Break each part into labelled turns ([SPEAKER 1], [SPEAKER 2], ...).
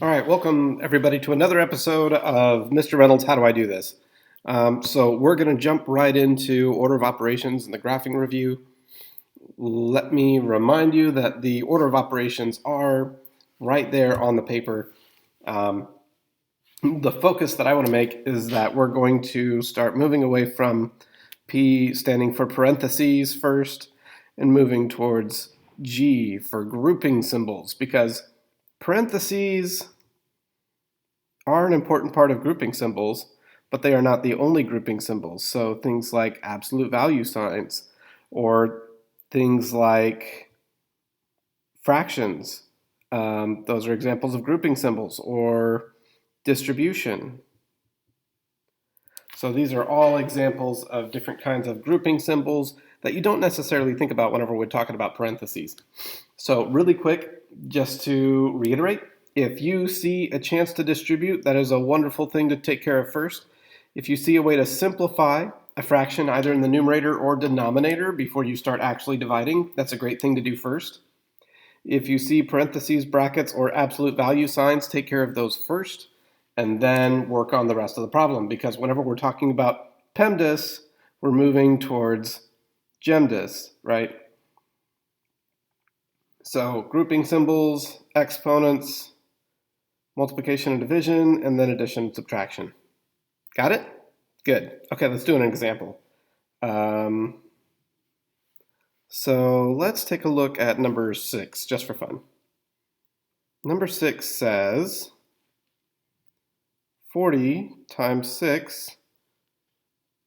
[SPEAKER 1] All right, welcome everybody to another episode of Mr. Reynolds, How Do I Do This? So we're going to jump right into order of operations and the graphing review. Let me remind you that the order of operations are right there on the paper. The focus that I want to make is that we're going to start moving away from P standing for parentheses first and moving towards G for grouping symbols, because parentheses are an important part of grouping symbols, but they are not the only grouping symbols. So things like absolute value signs or things like fractions, those are examples of grouping symbols, or distribution. So these are all examples of different kinds of grouping symbols that you don't necessarily think about whenever we're talking about parentheses. So really quick, just to reiterate, if you see a chance to distribute, that is a wonderful thing to take care of first. If you see a way to simplify a fraction either in the numerator or denominator before you start actually dividing, that's a great thing to do first. If you see parentheses, brackets, or absolute value signs, take care of those first and then work on the rest of the problem, because whenever we're talking about PEMDAS, we're moving towards GEMDAS, right? So grouping symbols, exponents, multiplication and division, and then addition and subtraction. Got it? Good. Okay, let's do an example. So let's take a look at number 6, just for fun. Number 6 says 40 times 6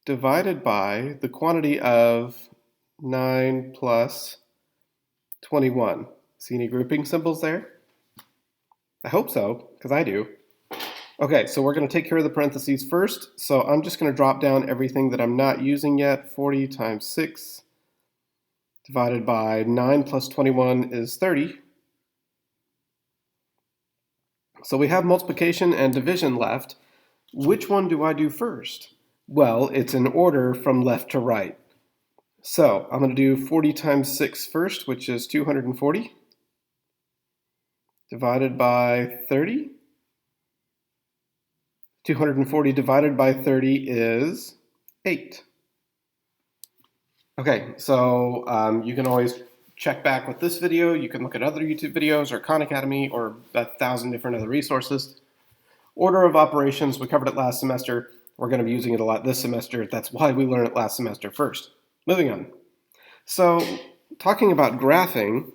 [SPEAKER 1] divided by the quantity of 9 plus 21. See any grouping symbols there? I hope so, because I do. Okay, so we're going to take care of the parentheses first. So I'm just going to drop down everything that I'm not using yet. 40 times 6 divided by 9 plus 21 is 30. So we have multiplication and division left. Which one do I do first? Well, it's in order from left to right. So I'm going to do 40 times 6 first, which is 240, divided by 30. 240 divided by 30 is 8. Okay, so you can always check back with this video. You can look at other YouTube videos or Khan Academy or 1,000 different other resources. Order of operations, we covered it last semester. We're going to be using it a lot this semester. That's why we learned it last semester first. Moving on. So talking about graphing,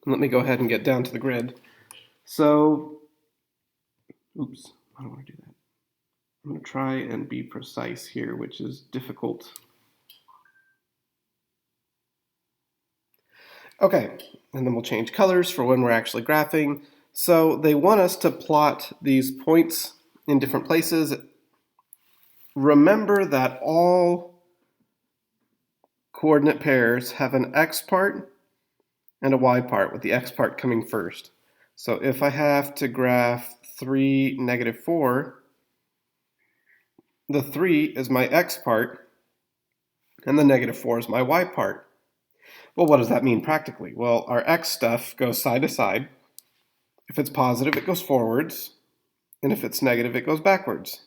[SPEAKER 1] let me go ahead and get down to the grid. So, oops, I don't want to do that. I'm going to try and be precise here, which is difficult. Okay, and then we'll change colors for when we're actually graphing. So they want us to plot these points in different places. Remember that all coordinate pairs have an x part and a y part, with the x part coming first. So if I have to graph 3, negative 4, the 3 is my x part, and the negative 4 is my y part. Well, what does that mean practically? Well, our x stuff goes side to side. If it's positive, it goes forwards, and if it's negative, it goes backwards.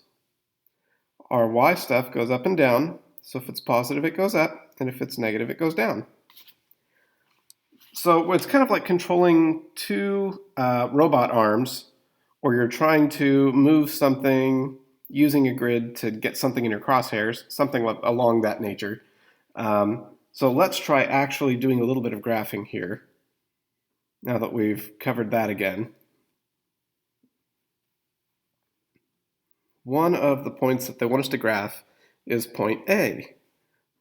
[SPEAKER 1] Our y stuff goes up and down, so if it's positive, it goes up, and if it's negative, it goes down. So it's kind of like controlling two robot arms, or you're trying to move something using a grid to get something in your crosshairs, something along that nature. So let's try actually doing a little bit of graphing here, now that we've covered that again. One of the points that they want us to graph is point A.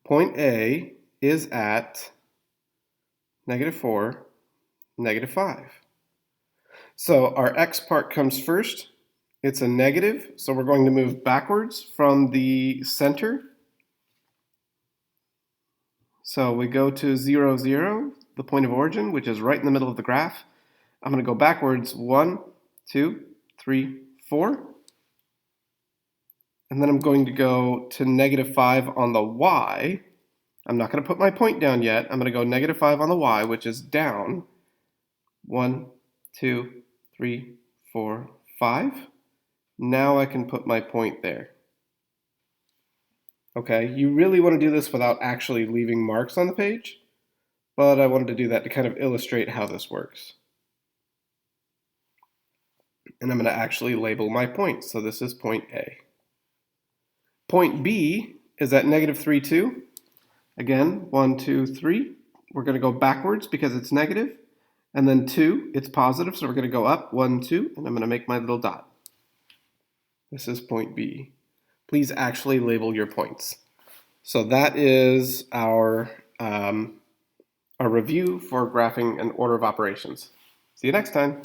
[SPEAKER 1] Point A is at negative 4, negative 5. So our x part comes first. It's a negative, so we're going to move backwards from the center. So we go to 0, 0, the point of origin, which is right in the middle of the graph. I'm going to go backwards 1, 2, 3, 4. And then I'm going to go to negative 5 on the y. I'm not going to put my point down yet. I'm going to go negative 5 on the y, which is down. 1, 2, 3, 4, 5. Now I can put my point there. Okay, you really want to do this without actually leaving marks on the page, but I wanted to do that to kind of illustrate how this works. And I'm going to actually label my point. So this is point A. Point B is at negative 3, 2. Again, 1, 2, 3. We're going to go backwards because it's negative. And then 2, it's positive, so we're going to go up, 1, 2, and I'm going to make my little dot. This is point B. Please actually label your points. So that is our review for graphing an order of operations. See you next time.